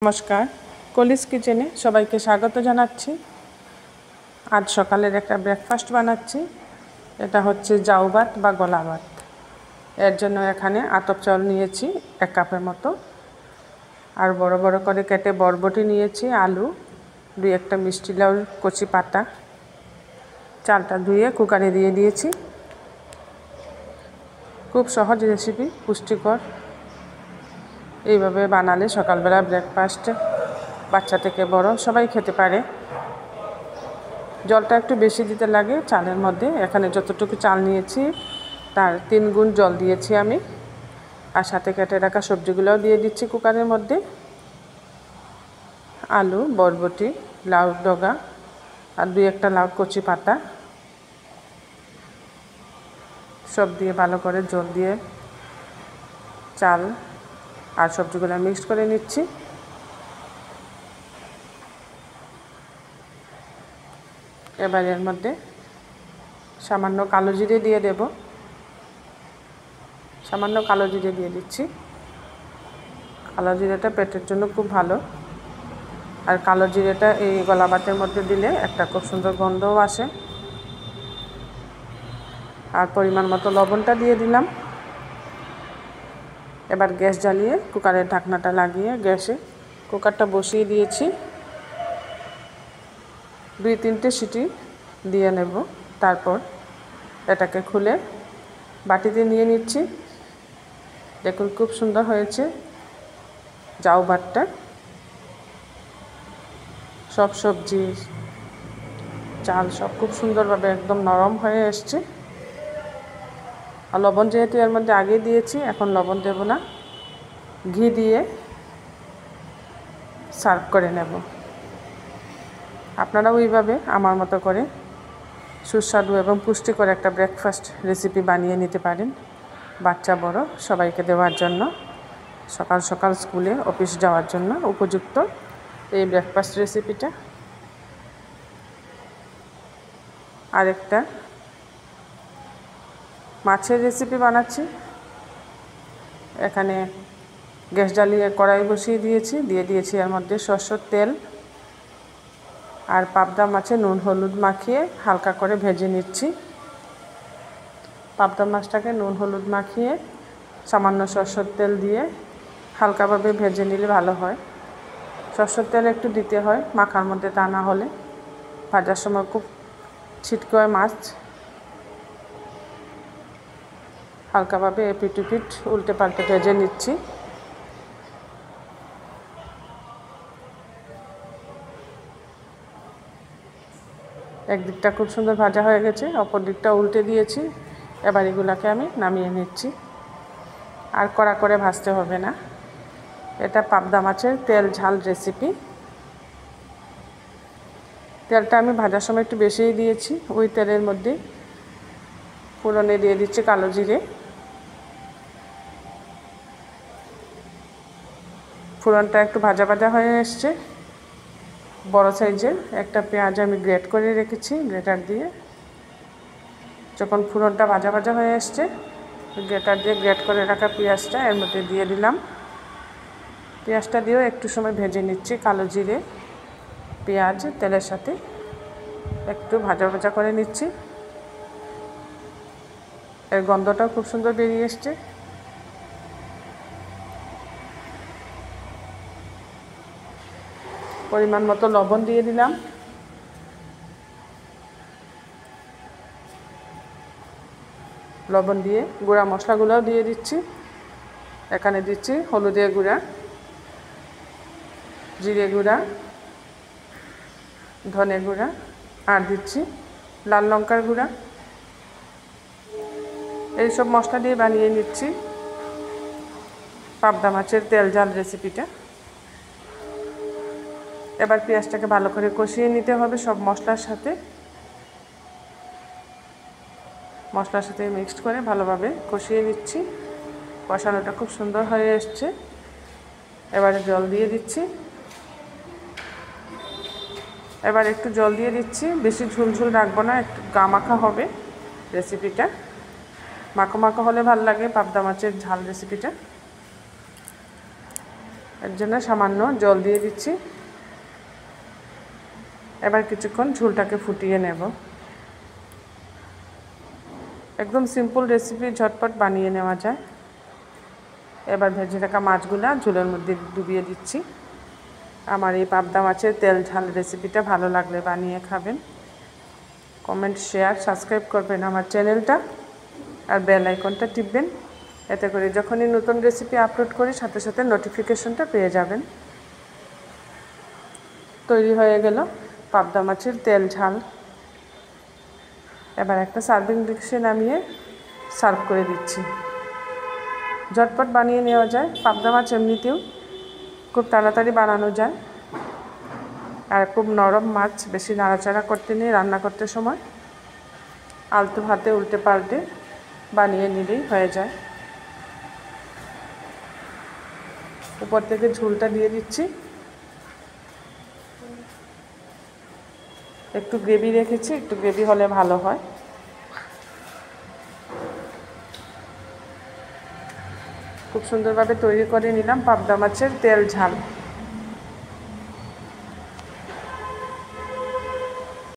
নমস্কার, কলিস কিচেনে সবাইকে স্বাগত জানাচ্ছি। আজ সকালের একটা ব্রেকফাস্ট বানাচ্ছি। এটা হচ্ছে জাউ ভাত বা গলা ভাত। এর জন্য এখানে আতপ চাল নিয়েছি 1 কাপের মতো, আর বড় বড় করে কেটে বরবটি নিয়েছি, আলু, 2-1টা মিষ্টি লাউর কচি পাতা। চালটা ধুয়ে কুকারে দিয়ে দিয়েছি। খুব সহজ রেসিপি, পুষ্টিকর। এইভাবে বানালে সকালবেলা ব্রেকফাস্ট বাচ্চা থেকে বড় সবাই খেতে পারে। জলটা একটু বেশি দিতে লাগে চালের মধ্যে। এখানে যতটুকু চাল নিয়েছি তার 3 গুণ জল দিয়েছি আমি, আর সাথে কেটে রাখা সবজিগুলোও দিয়ে দিচ্ছি কুকারের মধ্যে। আলু, বরবটি, লাউ ডগা আর 2-1টা লাউ কচি পাতা সব দিয়ে ভালো করে জল দিয়ে চাল আর সবজিগুলো মিক্সড করে নিচ্ছি। এবার এর মধ্যে সামান্য কালো জিরে দিয়ে দেব। সামান্য কালো জিরে দিয়ে দিচ্ছি। কালো জিরেটা পেটের জন্য খুব ভালো, আর কালো জিরেটা এই গলা ভাতের মধ্যে দিলে একটা খুব সুন্দর গন্ধও আসে। আর পরিমাণ মতো লবণটা দিয়ে দিলাম। এবার গ্যাস জ্বালিয়ে কুকারের ঢাকনাটা লাগিয়ে গ্যাসে কুকারটা বসিয়ে দিয়েছি। 2-3টে সিটি দিয়ে নেব। তারপর এটাকে খুলে বাটিতে নিয়ে নিচ্ছি। দেখুন খুব সুন্দর হয়েছে জাউ ভাতটা। সব সবজি, চাল সব খুব সুন্দরভাবে একদম নরম হয়ে এসছে। আর লবণ যেহেতু এর মধ্যে আগে দিয়েছি, এখন লবণ দেব না। ঘি দিয়ে সার্ভ করে নেব। আপনারাও এইভাবে আমার মতো করে সুস্বাদু এবং পুষ্টিকর একটা ব্রেকফাস্ট রেসিপি বানিয়ে নিতে পারেন। বাচ্চা বড় সবাইকে দেওয়ার জন্য, সকাল সকাল স্কুলে অফিস যাওয়ার জন্য উপযুক্ত এই ব্রেকফাস্ট রেসিপিটা। আরেকটা মাছের রেসিপি বানাচ্ছি। এখানে গ্যাস জ্বালিয়ে কড়াই বসিয়ে দিয়েছি, দিয়ে দিয়েছি এর মধ্যে সরষের তেল আর পাবদা মাছে নুন হলুদ মাখিয়ে হালকা করে ভেজে নিচ্ছি। পাবদা মাছটাকে নুন হলুদ মাখিয়ে সামান্য সরষের তেল দিয়ে হালকাভাবে ভেজে নিলে ভালো হয়। সরষের তেল একটু দিতে হয় মাখার মধ্যে, তা না হলে ভাজার সময় খুব ছিটকে হয় মাছ। হালকাভাবে এপিট উপিট উল্টে পাল্টে ভেজে নিচ্ছি। একদিকটা খুব সুন্দর ভাজা হয়ে গেছে, অপর দিকটা উল্টে দিয়েছি। এবার এগুলাকে আমি নামিয়ে নিচ্ছি। আর কড়া করে ভাজতে হবে না। এটা পাবদা মাছের তেল ঝাল রেসিপি। তেলটা আমি ভাজার সময় একটু বেশিই দিয়েছি। ওই তেলের মধ্যে ফোড়নে দিয়ে দিচ্ছি কালো জিরে। ফোড়নটা একটু ভাজা ভাজা হয়ে এসছে। বড় সাইজের একটা পেঁয়াজ আমি গ্রেট করে রেখেছি গ্রেটার দিয়ে। যখন ফোড়নটা ভাজা ভাজা হয়ে এসছে, গ্রেটার দিয়ে গ্রেট করে রাখা পেঁয়াজটা এর মধ্যে দিয়ে দিলাম। পেঁয়াজটা দিয়েও একটু সময় ভেজে নিচ্ছি। কালো জিরে, পেঁয়াজ তেলের সাথে একটু ভাজা ভাজা করে নিচ্ছি। এর গন্ধটাও খুব সুন্দর বেরিয়ে এসছে। পরিমাণ মতো লবণ দিয়ে দিলাম। লবণ দিয়ে গুঁড়া মশলাগুলোও দিয়ে দিচ্ছি। এখানে দিচ্ছি হলুদের গুঁড়া, জিরে গুঁড়া, ধনে গুঁড়া, আর দিচ্ছি লাল লঙ্কার গুঁড়া। এইসব মশলা দিয়ে বানিয়ে নিচ্ছি পাবদা মাছের তেল ঝাল রেসিপিটা। এবার পেঁয়াজটাকে ভালো করে কষিয়ে নিতে হবে সব মশলার সাথে। মশলার সাথে মিক্সড করে ভালোভাবে কষিয়ে নিচ্ছি। কষানোটা খুব সুন্দর হয়ে এসছে। এবারে জল দিয়ে দিচ্ছি। এবার একটু জল দিয়ে দিচ্ছি। বেশি ঝুলঝুল রাখবো না, একটু গা মাখা হবে রেসিপিটা। মাখো মাখো হলে ভালো লাগে পাবদা মাছের ঝাল রেসিপিটা। এর জন্য সামান্য জল দিয়ে দিচ্ছি। এবার কিছুক্ষণ ঝোলটাকে ফুটিয়ে নেব। একদম সিম্পল রেসিপি, ঝটপট বানিয়ে নেওয়া যায়। এবার ভেজে রাখা মাছগুলা ঝোলের মধ্যে ডুবিয়ে দিচ্ছি। আমার এই পাবদা মাছের তেল ঝাল রেসিপিটা ভালো লাগলে বানিয়ে খাবেন। কমেন্ট, শেয়ার, সাবস্ক্রাইব করবেন আমার চ্যানেলটা, আর বেল আইকনটা টিপবেন। এতে করে যখনই নতুন রেসিপি আপলোড করি সাথে সাথে নোটিফিকেশনটা পেয়ে যাবেন। তৈরি হয়ে গেল পাবদা মাছের তেল ঝাল। এবার একটা সার্ভিং ডিশে নামিয়ে সার্ভ করে দিচ্ছি। ঝটপট বানিয়ে নেওয়া যায়। পাবদা মাছ এমনিতেও খুব তাড়াতাড়ি বানানো যায়, আর খুব নরম মাছ, বেশি নাড়াচাড়া করতে নেই। রান্না করতে সময় আলতো হাতে উল্টে পাল্টে বানিয়ে নিলেই হয়ে যায়। উপর থেকে ঝোলটা দিয়ে দিচ্ছি। একটু গ্রেভি রেখেছি, একটু গ্রেভি হলে ভালো হয়। খুব সুন্দরভাবে তৈরি করে নিলাম পাবদা মাছের তেল ঝাল।